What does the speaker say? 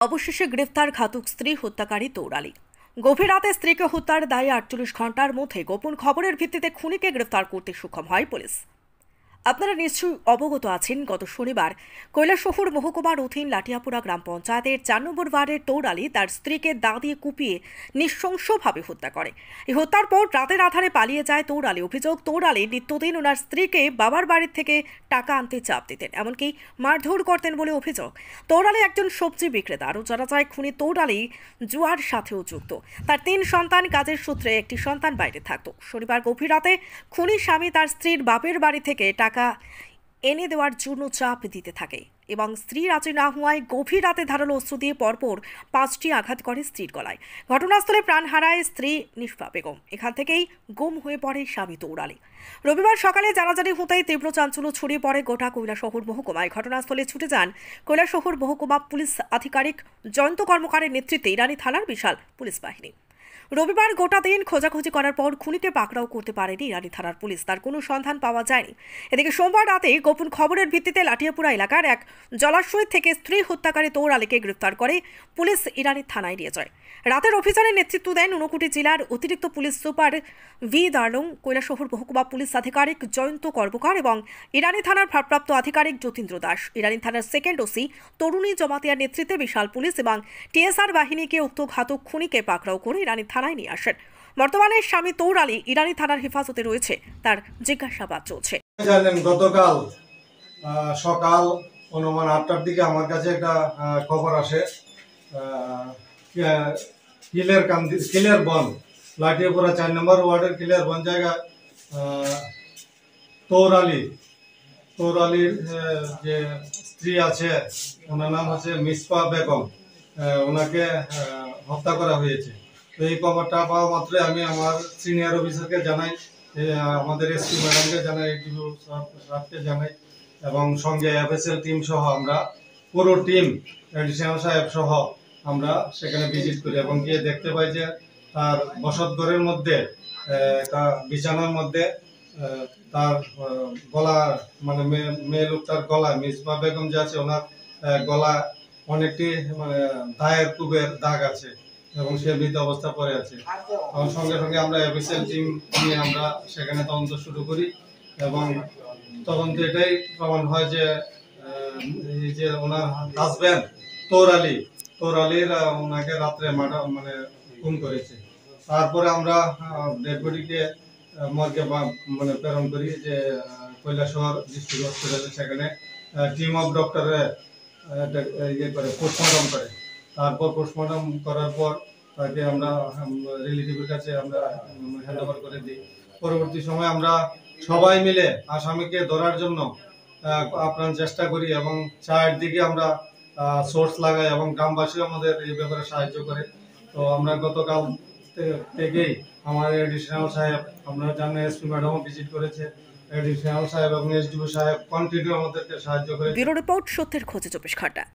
অবশেষে গ্রেফতার ঘাতক স্ত্রী হত্যাকারী তৌরালী। গভীর রাতে স্ত্রীকে হত্যার দায়ে ৪৮ ঘন্টার মধ্যে গোপন খবরের ভিত্তিতে খুনিকে গ্রেফতার করতে সক্ষম হয় পুলিশ। আপনারা নিশ্চয়ই অবগত আছেন, গত শনিবার কৈলাসহর মহকুমার অধীন লাঠিয়াপুরা গ্রাম পঞ্চায়েতের ৪ নম্বর ওয়ার্ডের তৌরালী তার স্ত্রীকে দা দিয়ে কুপিয়ে নৃশংসভাবে হত্যা করে। এই হত্যার পর রাতের আধারে পালিয়ে যায় তৌরালী। অভিযোগ, তৌরালী নিত্যদিন ওনার স্ত্রীকে বাবার বাড়ির থেকে টাকা আনতে চাপ দিতেন, এমনকি মারধর করতেন বলে অভিযোগ। তৌরালী একজন সবজি বিক্রেতা। আরও জানা যায়, খুনি তৌরালী জুয়ার সাথেও যুক্ত। তার ৩ সন্তান, কাজের সূত্রে একটি সন্তান বাইরে থাকত। শনিবার গভীর রাতে খুনি স্বামী তার স্ত্রীর বাপের বাড়ি থেকে টাকা এনে দেওয়ার জন্য চাপ দিতে থাকে এবং স্ত্রী রাজি না হওয়ায় গভীর রাতে ধারালো অস্ত্র দিয়ে পরপর 5টি আঘাত করে স্ত্রীর গলায়। ঘটনাস্থলে প্রাণ হারায় স্ত্রী নিষ্পা বেগম। এখান থেকেই গুম হয়ে পড়ে স্বামী তৌরালী। রবিবার সকালে জানাজানি হতেই তীব্র চাঞ্চল্য ছড়িয়ে পড়ে গোটা কৈলাসহর মহকুমায়। ঘটনাস্থলে ছুটে যান কৈলাসহর মহকুমা পুলিশ আধিকারিক জয়ন্ত কর্মকারের নেতৃত্বে ইরানি থানার বিশাল পুলিশ বাহিনী। রবিবার গোটা দিন খোঁজাখুঁজি করার পর খুনিকে পাকড়াও করতে পারেনি ইরানি থানার পুলিশ। তার কোনো সন্ধান পাওয়া যায়নি। এদিকে সোমবার রাতে গোপন খবরের ভিত্তিতে লাঠিয়াপুরা এলাকার এক জলাশয় থেকে স্ত্রী হত্যাকারী তৌরালীকে গ্রেফতার করে পুলিশ ইরানি থানায় নিয়ে যায়। রাতের অভিযানের নেতৃত্ব দেন ঊনকোটি জেলার অতিরিক্ত police super V Darlong, Kailashahar মহকুমা পুলিশ আধিকারিক জয়ন্ত কর্মকার এবং ইরানি থানার ভারপ্রাপ্ত আধিকারিক যতীন্দ্র দাস। ইরানি থানার সেকেন্ড ওসি তরুণী জমাতিয়ার নেতৃত্বে বিশাল পুলিশ এবং টিএসআর বাহিনীকে উক্ত ঘাতক খুনিকে পাকড়াও করে ইরানি থানায় নিয়ে আসেন। বর্তমানে স্বামী তৌরালী ইরানি থানার হেফাজতে রয়েছে, তার জিজ্ঞাসাবাদ চলছে। জানেন, গতকাল সকাল অনুমান 8টার দিকে আমার কাছে একটা খবর আসে, কিলের বন, লাঠিয়াপুরা 4 নম্বর ওয়ার্ডের কিলের বন জায়গায় তৌরালীর যে স্ত্রী আছে, ওনার নাম হচ্ছে মিসপা বেগম, ওনাকে হত্যা করা হয়েছে। তো এই খবরটা পাওয়া মাত্রই আমি আমার সিনিয়র অফিসারকে জানাই, আমাদের এসপি ম্যাডামকে জানাই, ডিপিও সাহেবকে জানাই এবং সঙ্গে এফএসএল টিম সহ আমরা পুরো টিম, এডিশনাল সাহেব সহ আমরা সেখানে ভিজিট করি এবং গিয়ে দেখতে পাই যে তার বসত ঘরের মধ্যে একটা বিছানার মধ্যে তার গলা, মানে মেয়ে লোকটার গলা, মিসবা বেগম যে আছে, ওনার গলা অনেকটি মানে দায়ের কুবের দাগ আছে এবং সে মৃত অবস্থা পড়ে আছে। এবং সঙ্গে সঙ্গে আমরা এফএসএল টিম নিয়ে আমরা সেখানে তদন্ত শুরু করি এবং তদন্ত এটাই প্রমাণ হয় যে এই যে ওনার হাজব্যান্ড তৌরালীর ওনাকে রাত্রে মানে খুন করেছে। তারপরে আমরা ডেড বডিকে মর্গে মানে প্রেরণ করি যে কৈলাসহর ডিস্ট্রিক্ট হসপিটালে, সেখানে টিম অফ ডক্টরে ইয়ে করে পোস্টমর্টম করে। তারপর পোস্টমর্টম করার পর তাকে আমরা রিলেটিভের কাছে আমরা হ্যান্ড ওভার করে দিই। পরবর্তী সময় আমরা সবাই মিলে আসামিকে ধরার জন্য আপ্রাণ চেষ্টা করি এবং চারদিকে আমরা সোর্স লাগাই এবং গ্রামবাসী আমাদের এই ব্যাপারে সাহায্য করে। তো আমরা গতকাল থেকেই আমাদের এডিশনাল সাহেব, আমরা জানেন এসপি ম্যাডামও ভিজিট করেছে, এডিশনাল সাহেব এবং এসডিও সাহেব কন্টিনিউ আমাদেরকে সাহায্য করে। ব্যুরো রিপোর্ট, সত্যের খোঁজে 24 ঘন্টা।